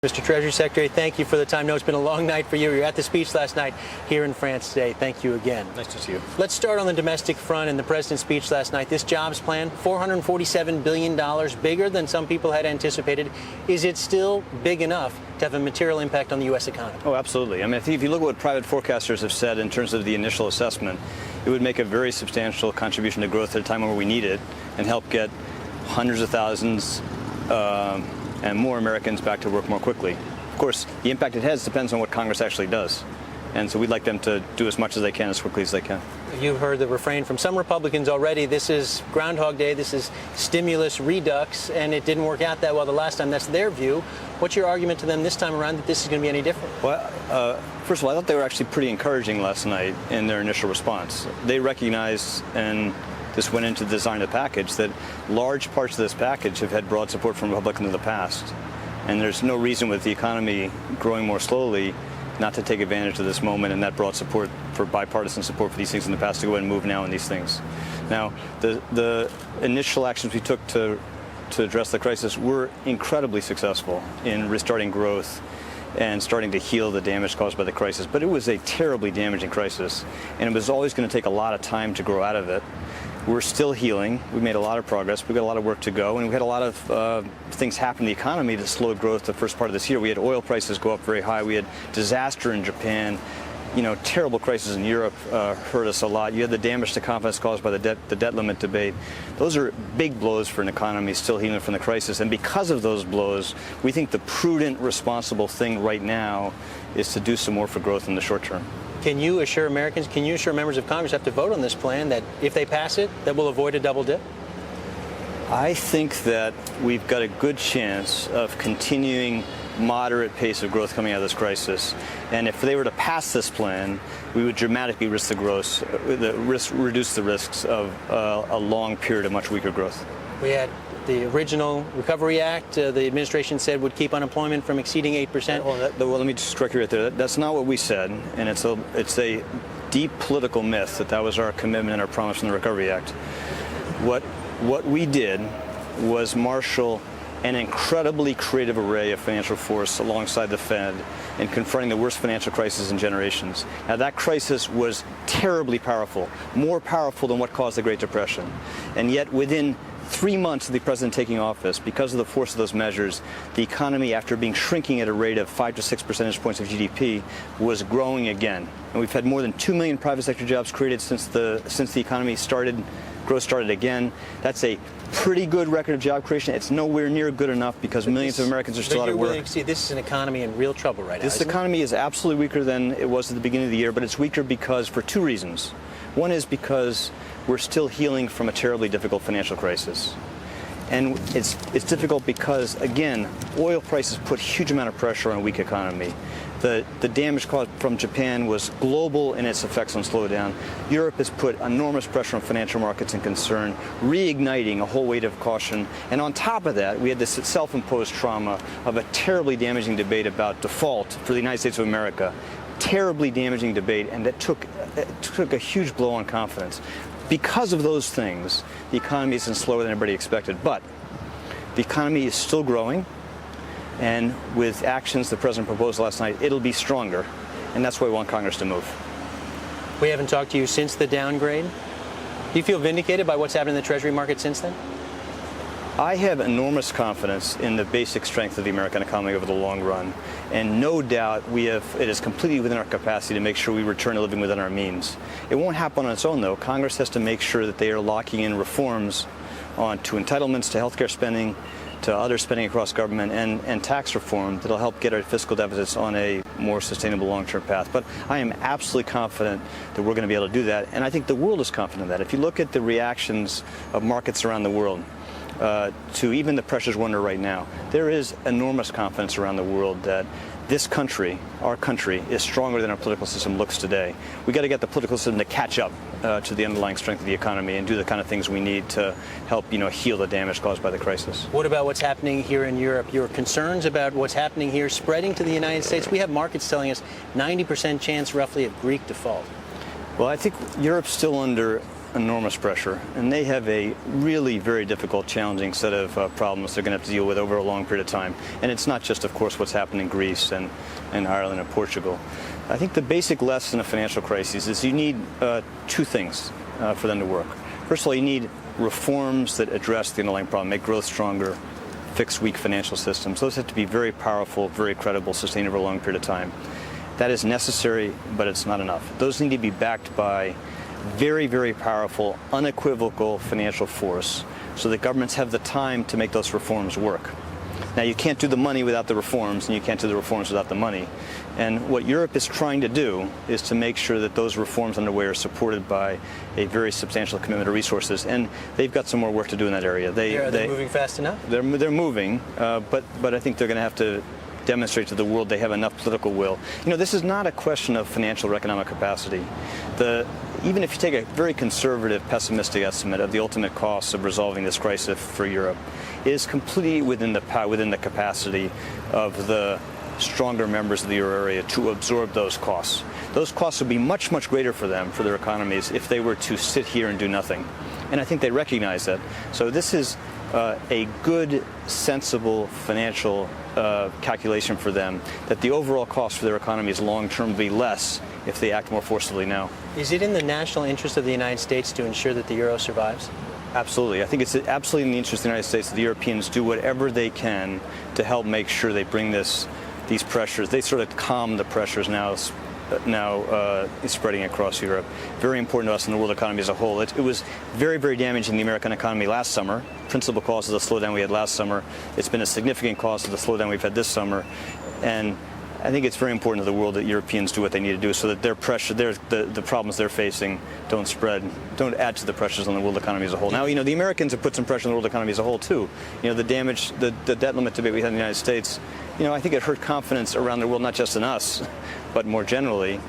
Mr. Treasury Secretary, thank you for the time. No, it's been a long night for you. You're at the speech last night here in France today. Thank you again. Nice to see you. Let's start on the domestic front and the president's speech last night. This jobs plan, $447 billion, bigger than some people had anticipated. Is it still big enough to have a material impact on the U.S. economy? Oh, absolutely. I mean, I think if you look at what private forecasters have said in terms of the initial assessment, it would make a very substantial contribution to growth at a time where we need it and help get hundreds of thousands and more Americans back to work more quickly. Of course, the impact it has depends on what Congress actually does. And so we'd like them to do as much as they can, as quickly as they can. You've heard the refrain from some Republicans already. This is Groundhog Day. This is stimulus redux, and it didn't work out that well the last time. That's their view. What's your argument to them this time around that this is going to be any different? Well, first of all, I thought they were actually pretty encouraging last night in their initial response. They recognized, and this went into the design of the package, that large parts of this package have had broad support from Republicans in the past. And there's no reason with the economy growing more slowly not to take advantage of this moment and that broad support for bipartisan support for these things in the past to go ahead and move now on these things. Now, the initial actions we took to address the crisis were incredibly successful in restarting growth and starting to heal the damage caused by the crisis. But it was a terribly damaging crisis, and it was always going to take a lot of time to grow out of it. We're still healing. We made a lot of progress. We've got a lot of work to go, and we had a lot of things happen in the economy that slowed growth the first part of this year. We had oil prices go up very high. We had disaster in Japan. Terrible crisis in Europe hurt us a lot. You had the damage to confidence caused by the debt limit debate. Those are big blows for an economy still healing from the crisis. And because of those blows, we think the prudent, responsible thing right now is to do some more for growth in the short term. Can you assure Americans, can you assure members of Congress have to vote on this plan that if they pass it, that we'll avoid a double dip? I think that we've got a good chance of continuing moderate pace of growth coming out of this crisis. And if they were to pass this plan, we would dramatically reduce the risks of a long period of much weaker growth. We had the original Recovery Act, the administration said would keep unemployment from exceeding 8%. Well, let me just correct you right there. That's not what we said, and it's a deep political myth that was our commitment and our promise in the Recovery Act. What we did was marshal an incredibly creative array of financial force alongside the Fed in confronting the worst financial crisis in generations. Now, that crisis was terribly powerful, more powerful than what caused the Great Depression. And yet, within 3 months of the president taking office, because of the force of those measures, the economy, after shrinking at a rate of 5 to 6 percentage points of GDP, was growing again. And we've had more than 2 million private sector jobs created since the economy growth started again. That's a pretty good record of job creation. It's nowhere near good enough because millions of Americans are still out of work. Willing to see this is an economy in real trouble right now. This economy is absolutely weaker than it was at the beginning of the year, but it's weaker for two reasons. One is because we're still healing from a terribly difficult financial crisis. And it's difficult because, again, oil prices put a huge amount of pressure on a weak economy. The damage caused from Japan was global in its effects on slowdown. Europe has put enormous pressure on financial markets and concern, reigniting a whole weight of caution. And on top of that, we had this self-imposed trauma of a terribly damaging debate about default for the United States of America. Terribly damaging debate, and that took a huge blow on confidence. Because of those things, the economy isn't slower than everybody expected. But the economy is still growing, and with actions the president proposed last night, it'll be stronger, and that's why we want Congress to move. We haven't talked to you since the downgrade. Do you feel vindicated by what's happened in the Treasury market since then? I have enormous confidence in the basic strength of the American economy over the long run, and no doubt it is completely within our capacity to make sure we return to living within our means. It won't happen on its own, though. Congress has to make sure that they are locking in reforms to entitlements, to healthcare spending, to other spending across government, and tax reform that'll help get our fiscal deficits on a more sustainable long-term path. But I am absolutely confident that we're going to be able to do that, and I think the world is confident of that. If you look at the reactions of markets around the world to even the pressures we're under right now, there is enormous confidence around the world that this country, our country, is stronger than our political system looks today. We got to get the political system to catch up to the underlying strength of the economy and do the kind of things we need to help, heal the damage caused by the crisis. What about what's happening here in Europe? Your concerns about what's happening here spreading to the United States? We have markets telling us 90% chance roughly of Greek default. Well, I think Europe's still under enormous pressure, and they have a really very difficult, challenging set of problems they're going to have to deal with over a long period of time. And it's not just, of course, what's happened in Greece and Ireland and Portugal. I think the basic lesson of financial crises is you need two things for them to work. First of all, you need reforms that address the underlying problem, make growth stronger, fix weak financial systems. Those have to be very powerful, very credible, sustained over a long period of time. That is necessary, but it's not enough. Those need to be backed by very, very powerful, unequivocal financial force so that governments have the time to make those reforms work. Now, you can't do the money without the reforms, and you can't do the reforms without the money. And what Europe is trying to do is to make sure that those reforms underway are supported by a very substantial commitment of resources. And they've got some more work to do in that area. Are they moving fast enough? They're moving, but I think they're going to have to demonstrate to the world they have enough political will. You know, this is not a question of financial or economic capacity. Even if you take a very conservative, pessimistic estimate of the ultimate costs of resolving this crisis for Europe, it is completely within the capacity of the stronger members of the euro area to absorb those costs. Those costs would be much, much greater for them, for their economies, if they were to sit here and do nothing. And I think they recognize that. So this is a good, sensible financial calculation for them, that the overall cost for their economies long-term will be less if they act more forcibly now. Is it in the national interest of the United States to ensure that the euro survives? Absolutely. I think it's absolutely in the interest of the United States that the Europeans do whatever they can to help make sure they bring these pressures, they sort of calm the pressures now spreading across Europe. Very important to us in the world economy as a whole. It was very, very damaging to the American economy last summer. Principal cause of the slowdown we had last summer. It's been a significant cause of the slowdown we've had this summer. And I think it's very important to the world that Europeans do what they need to do so that their pressure, the problems they're facing don't add to the pressures on the world economy as a whole. Now, you know, the Americans have put some pressure on the world economy as a whole, too. You know, the debt limit debate we had in the United States, you know, I think it hurt confidence around the world, not just in us, but more generally.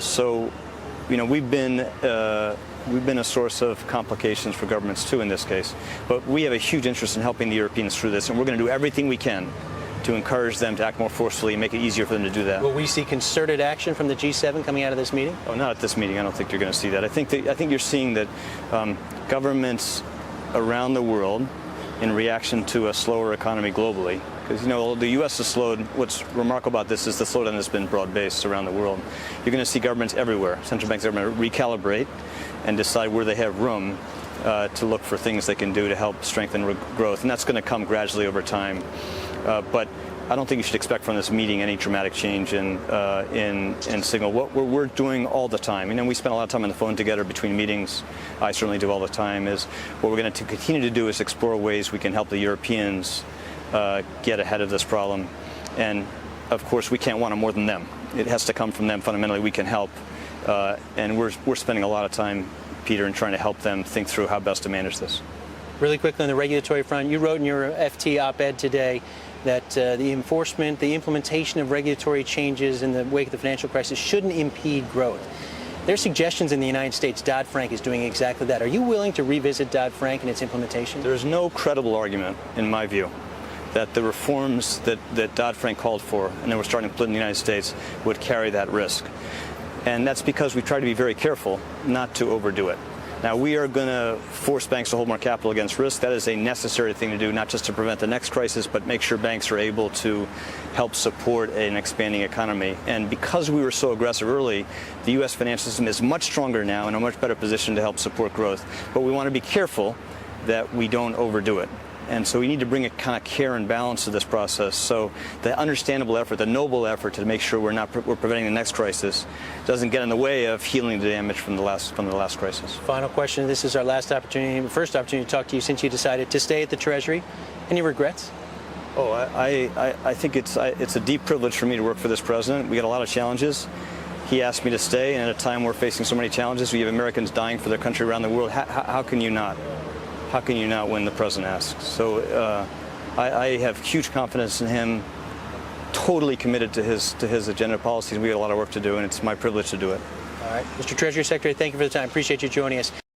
So, you know, we've been a source of complications for governments, too, in this case. But we have a huge interest in helping the Europeans through this, and we're going to do everything we can to encourage them to act more forcefully and make it easier for them to do that. Will we see concerted action from the G7 coming out of this meeting? Oh, not at this meeting. I don't think you're going to see that. I think you're seeing that governments around the world, in reaction to a slower economy globally, because, you know, the U.S. has slowed. What's remarkable about this is the slowdown has been broad-based around the world. You're going to see governments everywhere, central banks everywhere, recalibrate and decide where they have room to look for things they can do to help strengthen growth, and that's going to come gradually over time. But I don't think you should expect from this meeting any dramatic change in signal. What we're doing all the time, you know, we spend a lot of time on the phone together between meetings. I certainly do all the time. Is what we're going to continue to do is explore ways we can help the Europeans get ahead of this problem. And of course, we can't want it more than them. It has to come from them fundamentally. We can help, and we're spending a lot of time, Peter, in trying to help them think through how best to manage this. Really quickly on the regulatory front, you wrote in your FT op-ed today that the implementation of regulatory changes in the wake of the financial crisis shouldn't impede growth. There are suggestions in the United States Dodd-Frank is doing exactly that. Are you willing to revisit Dodd-Frank and its implementation? There's no credible argument, in my view, that the reforms that Dodd-Frank called for, and that we're starting to put in the United States, would carry that risk. And that's because we try to be very careful not to overdo it. Now, we are going to force banks to hold more capital against risk. That is a necessary thing to do, not just to prevent the next crisis, but make sure banks are able to help support an expanding economy. And because we were so aggressive early, the U.S. financial system is much stronger now and in a much better position to help support growth. But we want to be careful that we don't overdo it. And so we need to bring a kind of care and balance to this process. So the understandable effort, the noble effort to make sure we're preventing the next crisis doesn't get in the way of healing the damage from the last crisis. Final question. This is our last opportunity, first opportunity to talk to you since you decided to stay at the Treasury. Any regrets? Oh, I think it's a deep privilege for me to work for this president. We got a lot of challenges. He asked me to stay, and at a time we're facing so many challenges, we have Americans dying for their country around the world. How can you not? How can you not when the president asks? So I have huge confidence in him, totally committed to his agenda policies. We have a lot of work to do, and it's my privilege to do it. All right. Mr. Treasury Secretary, thank you for the time. Appreciate you joining us.